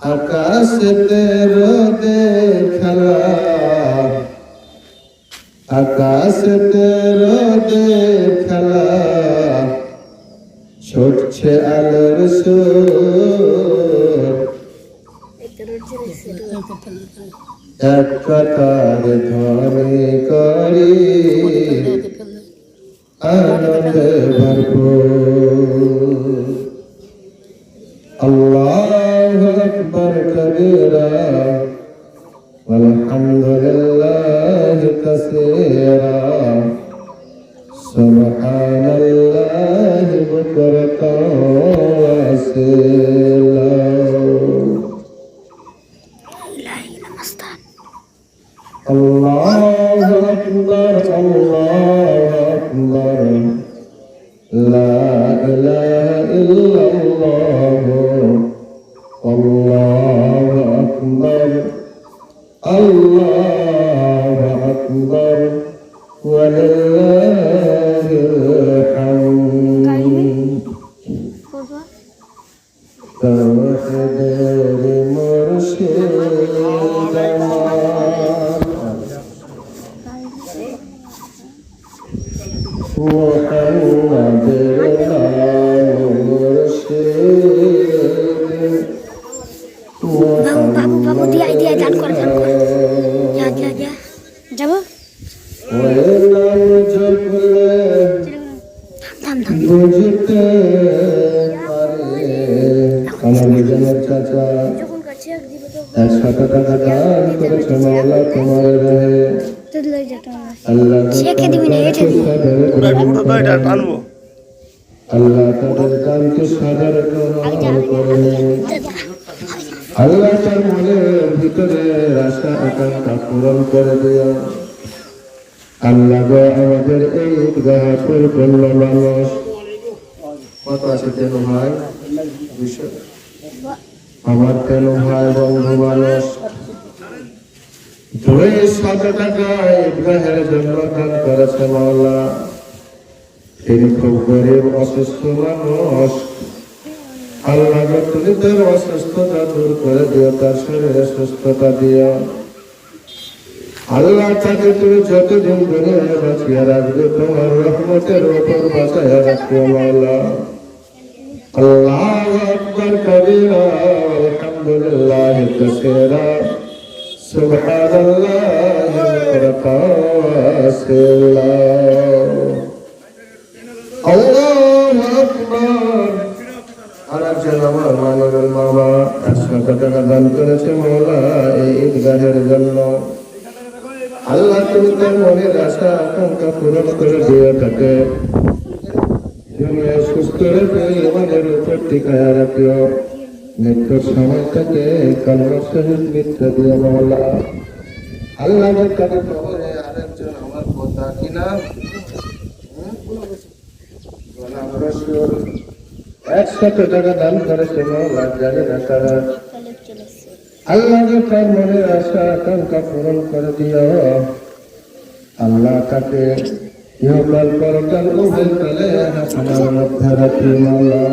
আকাশেতে রোদের খেলা, আকাশেতে রোদের খেলা, ছুটছে আলোর সুর, এক কাতার ধ্বনি করি আনন্দে ভরপুর। আল্লাহু আকবার কবীরা ওয়ালহামদুলিল্লাহি কাসীরা, সুবহানাল্লাহি বুকরাতাও ওয়া আসীলা। আল্লাহু আকবার, আল্লাহু আকবার, লা ইলাহা ইল্লাল্লাহ, আল্লাহু আকবার, আল্লাহু আকবার, ওয়া লিল্লাহিল হামদ। তাওহীদের মুর্শিদ মুহাম্মাদের বাবু দিয়ে গান করে যাবো বুঝতে পারে আমার নিজের চাচা 100 টাকা দান করেছে মাওলা তোমার রাহে। আল্লাহ তাদের কামকে সাদা রেখে আল্লাহ তার মনের ভিতরে আশা আকাঙ্ক্ষা পূরণ করে দিও। আল্লাহ গো আমাদের এই ঈদগাহ পরিপূর্ণ মানুষ কত আছে তেন ভাই, আমার তেন ভাই বন্ধু মানুষ 200 টাকা ঈদগাহের জন্য দান করেছে মাওলা। তিনি খুব গরিব অসুস্থ মানুষ, আল্লাহ গো তুমি তার অসুস্থতা দূর করে দিও, তার শরীরে সুস্থতা দিও। আল্লাহ তাকে তুমি যতদিন দুনিয়ায় বাঁচিয়ে রাখবে তোমার রহমতের উপর বাঁচাইয়া রাখবে মাওলা। আল্লাহু আকবার কবীরা আলহামদুলিল্লাহি কাসীরা, সুবহানাল্লাহি ওয়া আসীলা। আল্লাহু আকবার। আরেকজন আমার মানবের বাবা 100 টাকা দান করেছে মাওলা এই ঈদগাহের জন্য। আল্লাহ তুমি তার মনের আশা আকাঙ্ক্ষা পূরণ করে দিয়ে থাকে, দুনিয়ায় সুস্থ রেখে ইমানের উপর টিকায়া রাখিও, মৃত্যুর সময়টাকে কালমার সহিত মৃত্যু দিয়ে মাওলা। আল্লাহ তাকে কবরে আরেকজন আমার কথা কিনা 100 টাকা দান করেছে মাওলা, জানি না তারা। আল্লাহ তার মনের আশা আকাঙ্ক্ষা পূরণ করে দিও। আল্লাহ তাকে ইহকাল পরকাল উভয় কালে হাসানার মধ্যে রাখি মাওলা।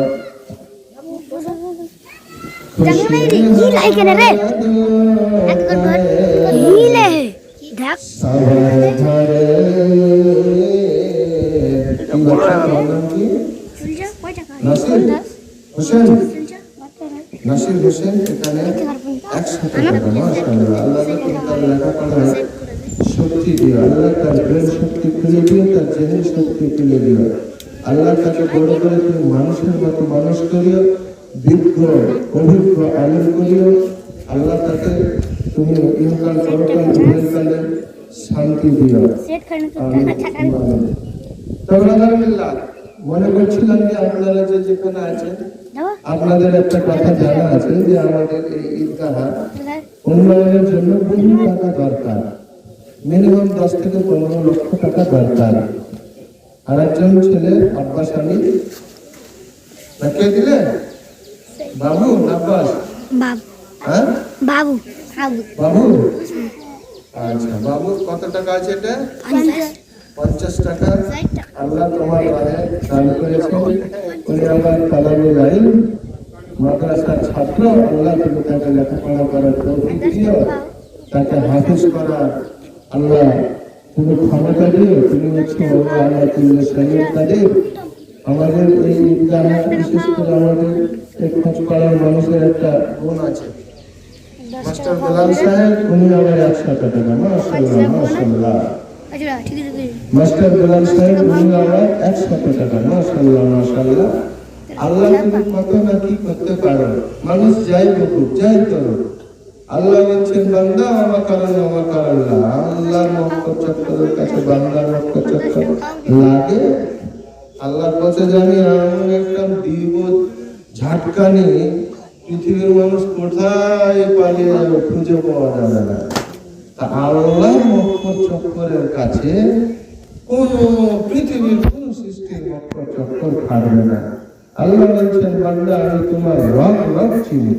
নাসির হোসেন এখানে 100 টাকা মাশাআল্লাহ। আল্লাহ তার লেখাপড়ায় শক্তি দিও, আল্লাহ তার ব্রেন শক্তি খুলে দিও, তার জেহেন শক্তি খুলে দিও। আল্লাহ তাকে বড় করে তুমি মানুষের মতো মানুষ করিও, বিজ্ঞ অভিজ্ঞ আলেম করিও। আল্লাহ তাকে তুমি ইহকাল পরকাল উভয়কালে শান্তি দিও। আলহামদুলিল্লাহ। মনে করছিলাম যে আপনারা যে যেখানে আছেন আপনাদের একটা কথা জানা আছে যে আমাদের এই ঈদগাহ উন্নয়নের জন্য বহু টাকা দরকার, মিনিমাম 10 থেকে 15 লক্ষ টাকা দরকার। আর একজন ছেলে আব্বাস আলী কে দিলে? বাবু আব্বাস বাবু বাবু আচ্ছা, বাবু কত টাকা আছে? এটা 50 টাকা। আল্লাহ তোমার রাহে দান করেছেন। উনি আমার কালামুল ইলম মাদ্রাসার ছাত্র, আল্লাহ তুমি তাকে লেখাপড়া করার তৌফিক দিও, তাকে হাফিজ করার আল্লাহ তুমি ক্ষমতা দিও। তুমি হচ্ছে আল্লাহ তুমি শহীদ কাদের। আমাদের এই ঈদগাহে বিশেষ করে আমাদের এই খোঁজপাড়ার মানুষের একটা গুণ আছে, মাস্টার বেলাল সাহেব উনি আমার 100 টাকা, মাশাআল্লাহ মাশাআল্লাহ। মাস্টার বেলাল সাহেব উনি আমার 100 টাকা, মাশাআল্লাহ মাশাআল্লাহ। আল্লাহ তুমি কত না কি করতে পারো, মানুষ যাই বকুক যাই করো, আল্লাহ বলছেন বান্দা আমার কারণ আল্লাহ মক্কা চক্করের কাছে বান্দার মক্কা চক্কর লাগে। আল্লাহ বলছে যে আমি এমন একটা দিব ঝাটকানি, পৃথিবীর মানুষ কোথায় পালিয়ে যাবে খুঁজে পাওয়া যাবে না। তা আল্লাহ মক্কা চক্করের কাছে কোন পৃথিবীর কোন সৃষ্টির মক্কা চক্কর খাটবে না। আল্লাহ বলছেন বান্দা আমি তোমার রব চিনি।